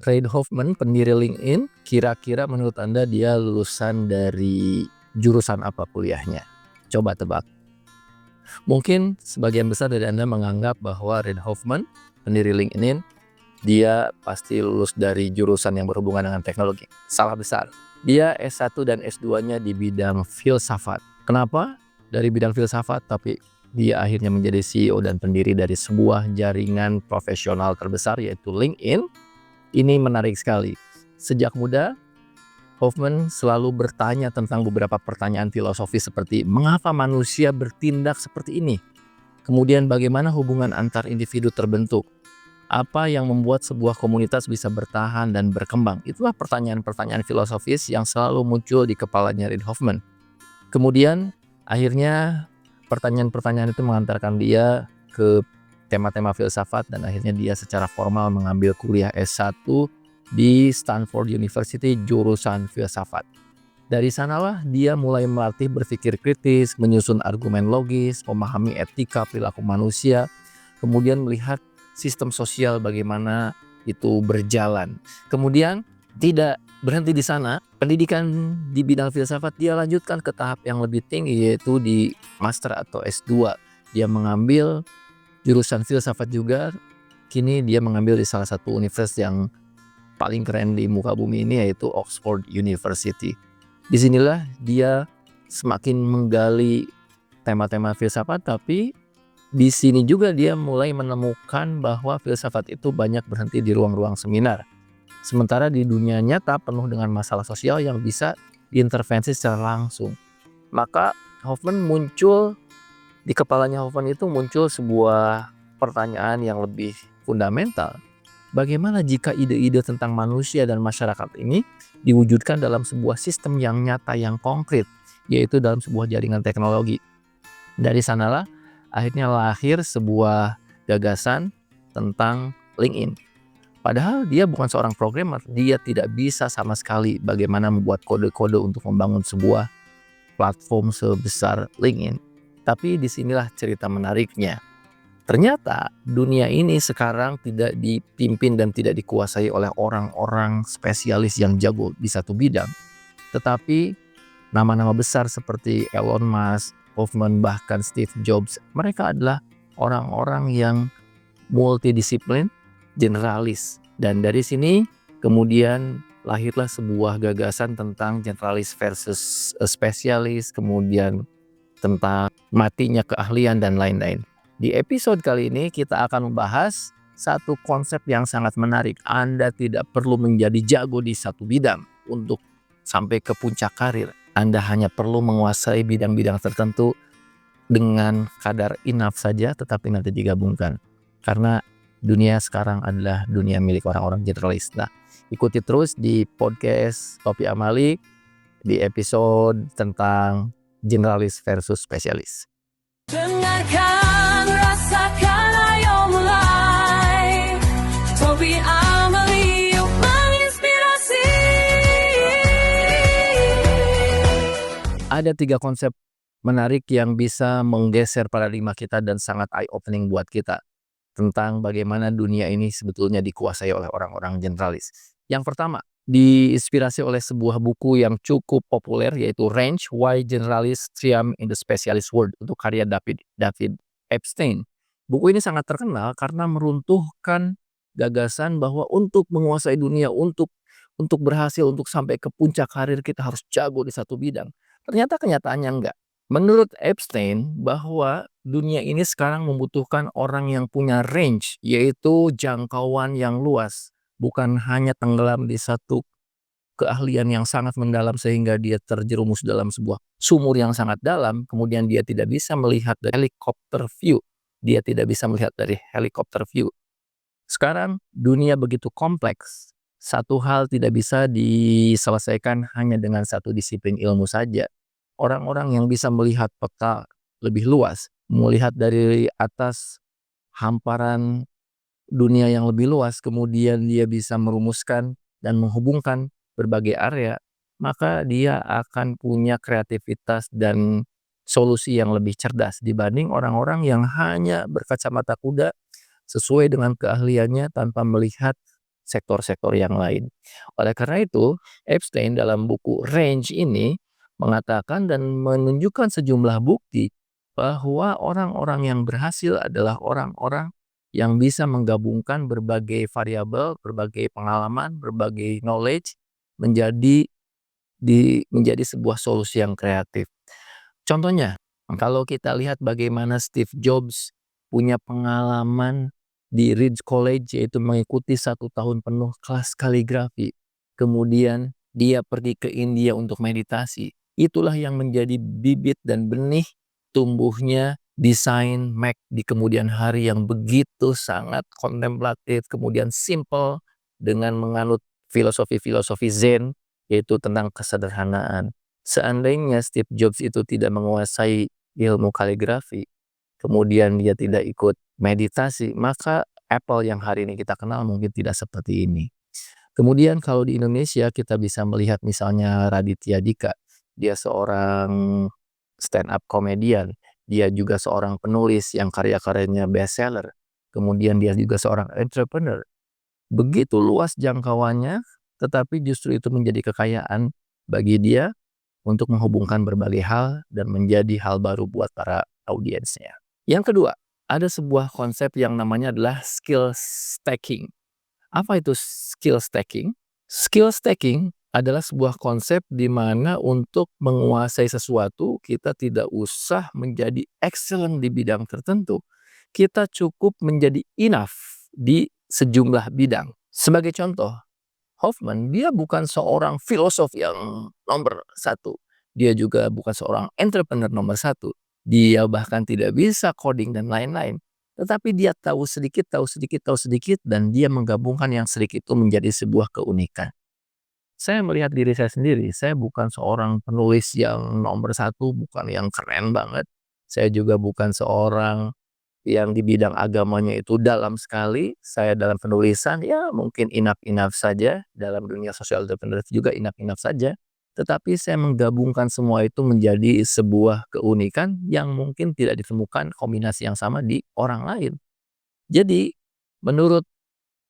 Reid Hoffman, pendiri LinkedIn, kira-kira menurut Anda dia lulusan dari jurusan apa kuliahnya? Coba tebak. Mungkin sebagian besar dari Anda menganggap bahwa Reid Hoffman, pendiri LinkedIn, dia pasti lulus dari jurusan yang berhubungan dengan teknologi. Salah besar. Dia S1 dan S2-nya di bidang filsafat. Kenapa dari bidang filsafat tapi dia akhirnya menjadi CEO dan pendiri dari sebuah jaringan profesional terbesar yaitu LinkedIn? Ini menarik sekali. Sejak muda, Hoffman selalu bertanya tentang beberapa pertanyaan filosofis seperti mengapa manusia bertindak seperti ini? Kemudian bagaimana hubungan antar individu terbentuk? Apa yang membuat sebuah komunitas bisa bertahan dan berkembang? Itulah pertanyaan-pertanyaan filosofis yang selalu muncul di kepalanya Reid Hoffman. Kemudian akhirnya pertanyaan-pertanyaan itu mengantarkan dia ke tema-tema filsafat dan akhirnya dia secara formal mengambil kuliah S1 di Stanford University jurusan filsafat. Dari sanalah dia mulai melatih berpikir kritis, menyusun argumen logis, memahami etika perilaku manusia, kemudian melihat sistem sosial bagaimana itu berjalan. Kemudian tidak berhenti di sana, pendidikan di bidang filsafat dia lanjutkan ke tahap yang lebih tinggi yaitu di master atau S2. Dia mengambil jurusan filsafat juga, kini dia mengambil di salah satu universitas yang paling keren di muka bumi ini yaitu Oxford University. Disinilah dia semakin menggali tema-tema filsafat, tapi di sini juga dia mulai menemukan bahwa filsafat itu banyak berhenti di ruang-ruang seminar. Sementara di dunia nyata penuh dengan masalah sosial yang bisa diintervensi secara langsung. Maka di kepalanya Hoffman itu muncul sebuah pertanyaan yang lebih fundamental. Bagaimana jika ide-ide tentang manusia dan masyarakat ini diwujudkan dalam sebuah sistem yang nyata yang konkret, yaitu dalam sebuah jaringan teknologi. Dari sanalah akhirnya lahir sebuah gagasan tentang LinkedIn. Padahal dia bukan seorang programmer, dia tidak bisa sama sekali bagaimana membuat kode-kode untuk membangun sebuah platform sebesar LinkedIn. Tapi disinilah cerita menariknya. Ternyata dunia ini sekarang tidak dipimpin dan tidak dikuasai oleh orang-orang spesialis yang jago di satu bidang. Tetapi nama-nama besar seperti Elon Musk, Hoffman, bahkan Steve Jobs, mereka adalah orang-orang yang multidisiplin, generalis. Dan dari sini kemudian lahirlah sebuah gagasan tentang generalis versus spesialis, kemudian tentang matinya keahlian dan lain-lain. Di episode kali ini kita akan membahas satu konsep yang sangat menarik. Anda tidak perlu menjadi jago di satu bidang untuk sampai ke puncak karir. Anda hanya perlu menguasai bidang-bidang tertentu dengan kadar enough saja, tetapi nanti digabungkan. Karena dunia sekarang adalah dunia milik orang-orang generalis. Nah, ikuti terus di podcast Topi Amali di episode tentang generalis versus spesialis. Dengarkan, rasakan, ayo mulai. Topi Amali yuk menginspirasi. Ada 3 konsep menarik yang bisa menggeser paradigma kita dan sangat eye-opening buat kita tentang bagaimana dunia ini sebetulnya dikuasai oleh orang-orang generalis. Yang pertama, diinspirasi oleh sebuah buku yang cukup populer yaitu Range, Why Generalists Triumph in the Specialist World untuk karya David Epstein. Buku ini sangat terkenal karena meruntuhkan gagasan bahwa untuk menguasai dunia, untuk berhasil, untuk sampai ke puncak karir kita harus jago di satu bidang. Ternyata kenyataannya enggak. Menurut Epstein bahwa dunia ini sekarang membutuhkan orang yang punya range, yaitu jangkauan yang luas. Bukan hanya tenggelam di satu keahlian yang sangat mendalam sehingga dia terjerumus dalam sebuah sumur yang sangat dalam, kemudian dia tidak bisa melihat dari helikopter view. Dia tidak bisa melihat dari helikopter view. Sekarang dunia begitu kompleks. Satu hal tidak bisa diselesaikan hanya dengan satu disiplin ilmu saja. Orang-orang yang bisa melihat peta lebih luas, melihat dari atas hamparan dunia yang lebih luas, kemudian dia bisa merumuskan dan menghubungkan berbagai area, maka dia akan punya kreativitas dan solusi yang lebih cerdas dibanding orang-orang yang hanya berkacamata kuda sesuai dengan keahliannya tanpa melihat sektor-sektor yang lain. Oleh karena itu, Epstein dalam buku Range ini mengatakan dan menunjukkan sejumlah bukti bahwa orang-orang yang berhasil adalah orang-orang yang bisa menggabungkan berbagai variabel, berbagai pengalaman, berbagai knowledge menjadi menjadi sebuah solusi yang kreatif. Contohnya, kalau kita lihat bagaimana Steve Jobs punya pengalaman di Ridge College, yaitu mengikuti 1 tahun penuh kelas kaligrafi. Kemudian dia pergi ke India untuk meditasi. Itulah yang menjadi bibit dan benih tumbuhnya desain Mac di kemudian hari yang begitu sangat kontemplatif, kemudian simple dengan menganut filosofi-filosofi Zen, yaitu tentang kesederhanaan. Seandainya Steve Jobs itu tidak menguasai ilmu kaligrafi, kemudian dia tidak ikut meditasi, maka Apple yang hari ini kita kenal mungkin tidak seperti ini. Kemudian kalau di Indonesia kita bisa melihat misalnya Raditya Dika, dia seorang stand up comedian, dia juga seorang penulis yang karya-karyanya bestseller, kemudian dia juga seorang entrepreneur. Begitu luas jangkauannya, tetapi justru itu menjadi kekayaan bagi dia untuk menghubungkan berbagai hal dan menjadi hal baru buat para audiensnya. Yang kedua, ada sebuah konsep yang namanya adalah skill stacking. Apa itu skill stacking? Skill stacking adalah sebuah konsep di mana untuk menguasai sesuatu kita tidak usah menjadi excellent di bidang tertentu. Kita cukup menjadi enough di sejumlah bidang. Sebagai contoh, Hoffman dia bukan seorang filosof yang nomor 1. Dia juga bukan seorang entrepreneur nomor 1. Dia bahkan tidak bisa coding dan lain-lain. Tetapi dia tahu sedikit, dan dia menggabungkan yang sedikit itu menjadi sebuah keunikan. Saya melihat diri saya sendiri, saya bukan seorang penulis yang nomor 1, bukan yang keren banget. Saya juga bukan seorang yang di bidang agamanya itu dalam sekali. Saya dalam penulisan ya mungkin enough saja, dalam dunia social entrepreneur juga enough saja. Tetapi saya menggabungkan semua itu menjadi sebuah keunikan yang mungkin tidak ditemukan kombinasi yang sama di orang lain. Jadi menurut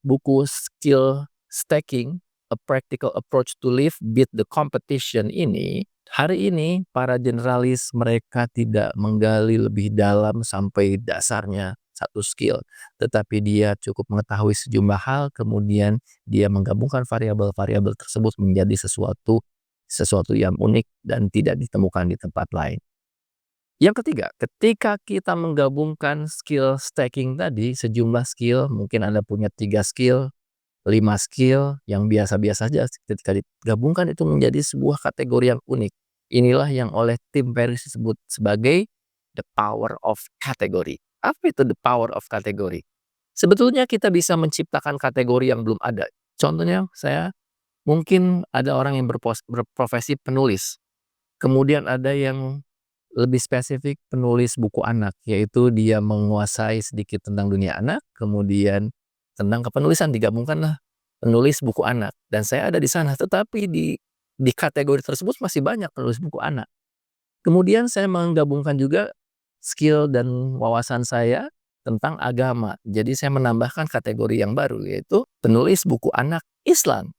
buku Skill Stacking, A Practical Approach to Live Beat the Competition ini, hari ini para generalis mereka tidak menggali lebih dalam sampai dasarnya satu skill, tetapi dia cukup mengetahui sejumlah hal, kemudian dia menggabungkan variabel-variabel tersebut menjadi sesuatu yang unik dan tidak ditemukan di tempat lain. Yang ketiga, ketika kita menggabungkan skill stacking tadi, sejumlah skill, mungkin Anda punya 3 skill, 5 skill yang biasa-biasa saja, ketika digabungkan itu menjadi sebuah kategori yang unik. Inilah yang oleh Tim Ferriss disebut sebagai the power of category. Apa itu the power of category? Sebetulnya kita bisa menciptakan kategori yang belum ada. Contohnya mungkin ada orang yang berprofesi penulis. Kemudian ada yang lebih spesifik penulis buku anak, yaitu dia menguasai sedikit tentang dunia anak, kemudian tentang kepenulisan digabungkanlah penulis buku anak. Dan saya ada di sana, tetapi di kategori tersebut masih banyak penulis buku anak. Kemudian saya menggabungkan juga skill dan wawasan saya tentang agama. Jadi saya menambahkan kategori yang baru, yaitu penulis buku anak Islam.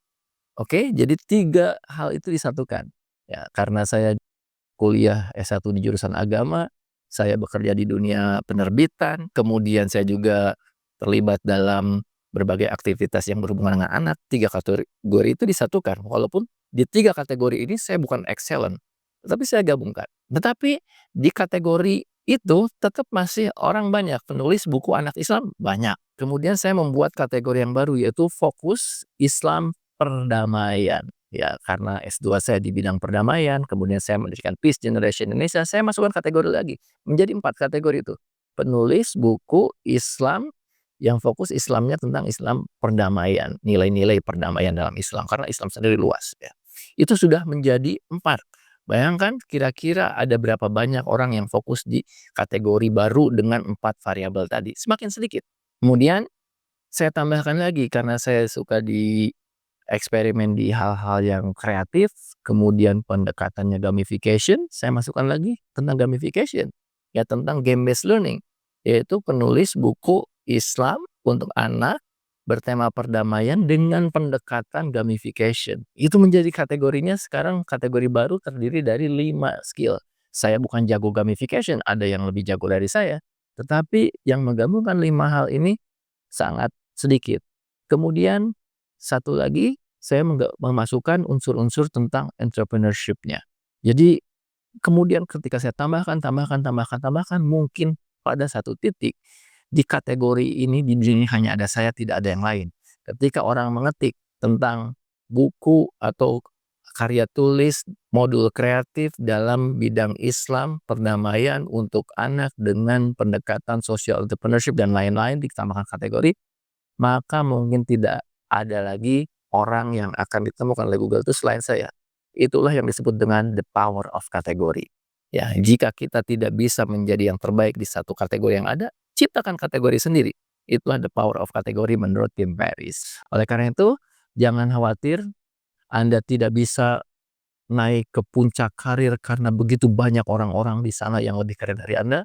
Oke, jadi 3 hal itu disatukan. Ya, karena saya kuliah S1 di jurusan agama, saya bekerja di dunia penerbitan, kemudian saya juga terlibat dalam berbagai aktivitas yang berhubungan dengan anak. 3 kategori itu disatukan. Walaupun di 3 kategori ini saya bukan excellent, tetapi saya gabungkan. Tetapi di kategori itu tetap masih orang banyak, penulis buku anak Islam banyak. Kemudian saya membuat kategori yang baru, yaitu fokus Islam perdamaian. Ya, karena S2 saya di bidang perdamaian, kemudian saya mendirikan Peace Generation Indonesia, saya masukkan kategori lagi, menjadi 4 kategori itu. Penulis buku Islam yang fokus Islamnya tentang Islam perdamaian, nilai-nilai perdamaian dalam Islam, karena Islam sendiri luas ya. Itu sudah menjadi 4. Bayangkan kira-kira ada berapa banyak orang yang fokus di kategori baru dengan 4 variabel tadi, semakin sedikit. Kemudian saya tambahkan lagi karena saya suka di eksperimen di hal-hal yang kreatif, kemudian pendekatannya gamification, saya masukkan lagi tentang gamification, ya tentang game based learning, yaitu penulis buku Islam untuk anak bertema perdamaian dengan pendekatan gamification. Itu menjadi kategorinya sekarang kategori baru terdiri dari 5 skill. Saya bukan jago gamification, ada yang lebih jago dari saya, tetapi yang menggabungkan 5 hal ini sangat sedikit. Kemudian satu lagi saya memasukkan unsur-unsur tentang entrepreneurship-nya. Jadi kemudian ketika saya tambahkan, mungkin pada satu titik di kategori ini di dunia hanya ada saya, tidak ada yang lain. Ketika orang mengetik tentang buku atau karya tulis modul kreatif dalam bidang Islam, perdamaian untuk anak dengan pendekatan social entrepreneurship dan lain-lain ditambahkan kategori, maka mungkin tidak ada lagi orang yang akan ditemukan oleh Google itu selain saya. Itulah yang disebut dengan the power of kategori. Ya, jika kita tidak bisa menjadi yang terbaik di satu kategori yang ada, ciptakan kategori sendiri. Itulah the power of kategori menurut Tim Ferriss. Oleh karena itu, jangan khawatir Anda tidak bisa naik ke puncak karir karena begitu banyak orang-orang di sana yang lebih keren dari Anda.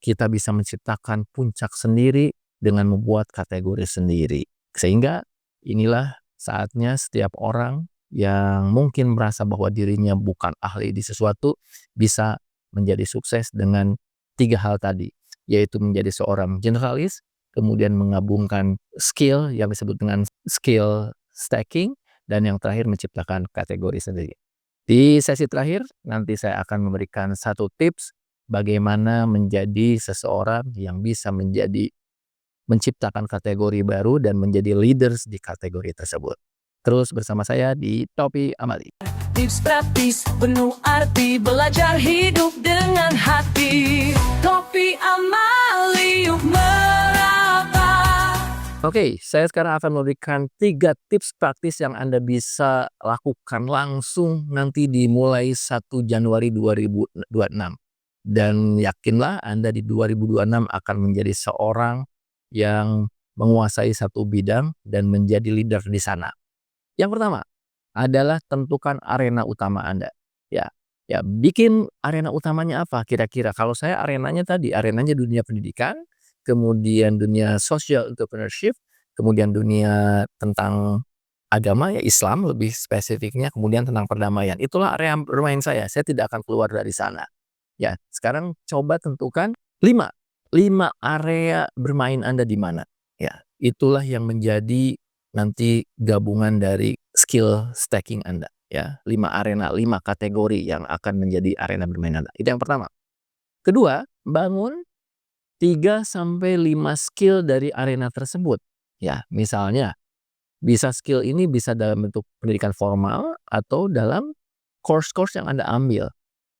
Kita bisa menciptakan puncak sendiri dengan membuat kategori sendiri. Sehingga inilah saatnya setiap orang yang mungkin merasa bahwa dirinya bukan ahli di sesuatu bisa menjadi sukses dengan 3 hal tadi, yaitu menjadi seorang generalis, kemudian menggabungkan skill yang disebut dengan skill stacking, dan yang terakhir menciptakan kategori sendiri. Di sesi terakhir nanti saya akan memberikan satu tips bagaimana menjadi seseorang yang bisa menciptakan kategori baru dan menjadi leaders di kategori tersebut. Terus bersama saya di Topi Amali. Tips praktis penuh arti, belajar hidup dengan hati. Topi Amali, yuk meraba. Oke, saya sekarang akan memberikan 3 tips praktis yang Anda bisa lakukan langsung nanti dimulai 1 Januari 2026. Dan yakinlah Anda di 2026 akan menjadi seorang yang menguasai satu bidang dan menjadi leader di sana. Yang pertama adalah tentukan arena utama Anda. Ya, bikin arena utamanya apa kira-kira? Kalau saya arenanya dunia pendidikan, kemudian dunia social entrepreneurship, kemudian dunia tentang agama ya Islam lebih spesifiknya, kemudian tentang perdamaian. Itulah area bermain saya tidak akan keluar dari sana. Ya, sekarang coba tentukan 5 area bermain Anda di mana. Ya, itulah yang menjadi nanti gabungan dari skill stacking Anda. Ya, 5 arena, 5 kategori yang akan menjadi arena bermain Anda. Itu yang pertama. Kedua, bangun 3 sampai 5 skill dari arena tersebut. Ya, misalnya bisa skill ini bisa dalam bentuk pendidikan formal atau dalam course-course yang Anda ambil.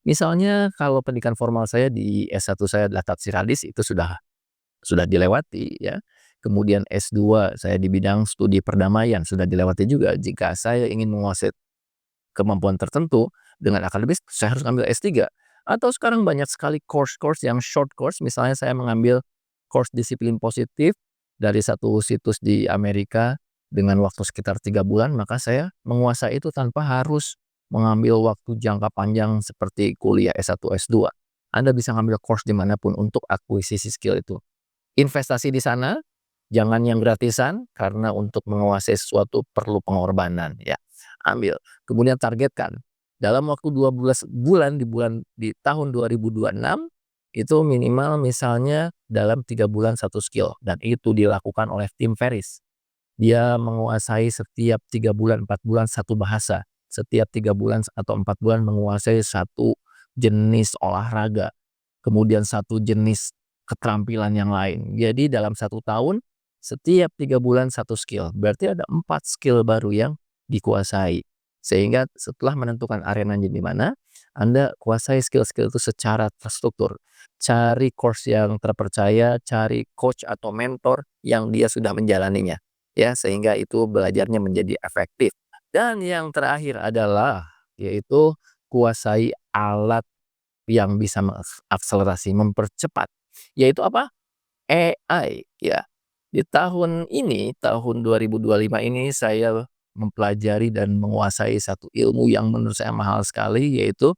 Misalnya kalau pendidikan formal saya di S1 saya adalah tafsir hadis, itu sudah dilewati ya. Kemudian S2 saya di bidang studi perdamaian sudah dilewati juga. Jika saya ingin menguasai kemampuan tertentu dengan akademis, saya harus ambil S3. Atau sekarang banyak sekali course-course yang short course, misalnya saya mengambil course disiplin positif dari satu situs di Amerika dengan waktu sekitar 3 bulan, maka saya menguasai itu tanpa harus mengambil waktu jangka panjang seperti kuliah S1, S2. Anda bisa ngambil course dimanapun untuk akuisisi skill itu. Investasi di sana, jangan yang gratisan, karena untuk menguasai sesuatu perlu pengorbanan ya. Ambil, kemudian targetkan dalam waktu 12 bulan di tahun 2026 itu minimal misalnya dalam 3 bulan 1 skill, dan itu dilakukan oleh Tim Ferriss. Dia menguasai setiap 3 bulan, 4 bulan satu bahasa. Setiap 3 bulan atau 4 bulan menguasai satu jenis olahraga. Kemudian satu jenis keterampilan yang lain. Jadi dalam 1 tahun setiap 3 bulan 1 skill. Berarti ada 4 skill baru yang dikuasai. Sehingga setelah menentukan arenanya di mana, Anda kuasai skill-skill itu secara terstruktur. Cari course yang terpercaya, cari coach atau mentor yang dia sudah menjalaninya. Ya, sehingga itu belajarnya menjadi efektif. Dan yang terakhir adalah yaitu kuasai alat yang bisa mengakselerasi, mempercepat. Yaitu apa? AI ya. Di tahun ini, tahun 2025 ini saya mempelajari dan menguasai satu ilmu yang menurut saya mahal sekali, yaitu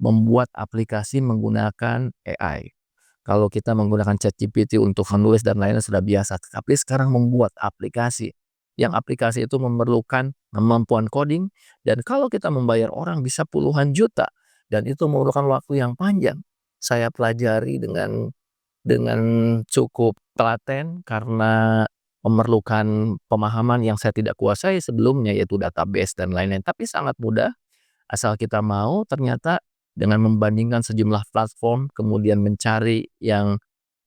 membuat aplikasi menggunakan AI. Kalau kita menggunakan ChatGPT untuk menulis dan lainnya sudah biasa, tapi sekarang membuat aplikasi, yang aplikasi itu memerlukan kemampuan coding dan kalau kita membayar orang bisa puluhan juta dan itu memerlukan waktu yang panjang. Saya pelajari dengan cukup telaten karena memerlukan pemahaman yang saya tidak kuasai sebelumnya yaitu database dan lain-lain, tapi sangat mudah asal kita mau. Ternyata dengan membandingkan sejumlah platform kemudian mencari yang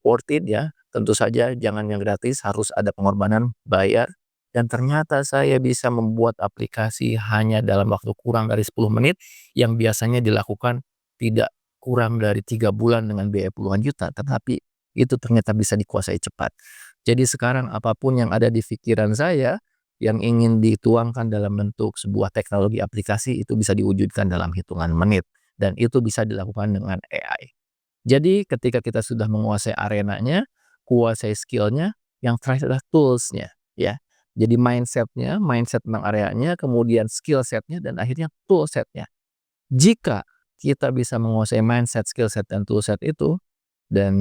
worth it ya, tentu saja jangan yang gratis, harus ada pengorbanan, bayar, dan ternyata saya bisa membuat aplikasi hanya dalam waktu kurang dari 10 menit, yang biasanya dilakukan tidak kurang dari 3 bulan dengan biaya puluhan juta, tetapi itu ternyata bisa dikuasai cepat. Jadi sekarang apapun yang ada di pikiran saya, yang ingin dituangkan dalam bentuk sebuah teknologi aplikasi itu bisa diwujudkan dalam hitungan menit, dan itu bisa dilakukan dengan AI. Jadi ketika kita sudah menguasai arenanya, kuasai skill-nya, yang terakhir adalah tools-nya, ya. Jadi mindset tentang areanya, kemudian skill set-nya, dan akhirnya tool set-nya. Jika kita bisa menguasai mindset, skill set, dan tool set itu, dan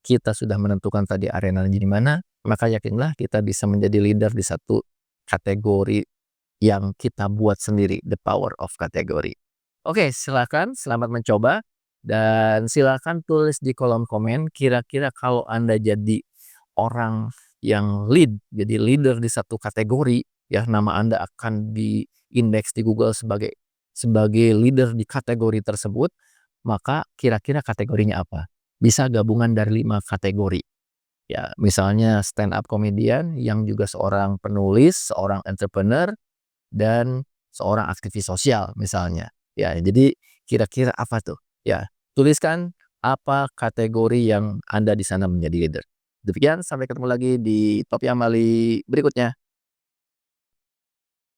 kita sudah menentukan tadi arenanya di mana, maka yakinlah kita bisa menjadi leader di satu kategori yang kita buat sendiri, the power of kategori. Oke, silakan, selamat mencoba. Dan silakan tulis di kolom komen kira-kira kalau Anda jadi orang yang jadi leader di satu kategori, ya nama Anda akan diindeks di Google sebagai leader di kategori tersebut, maka kira-kira kategorinya apa? Bisa gabungan dari 5 kategori. Ya, misalnya stand up comedian yang juga seorang penulis, seorang entrepreneur, dan seorang aktivis sosial misalnya. Ya, jadi kira-kira apa tuh? Ya, tuliskan apa kategori yang Anda di sana menjadi leader. Demikian, sampai ketemu lagi di Topi Amali berikutnya.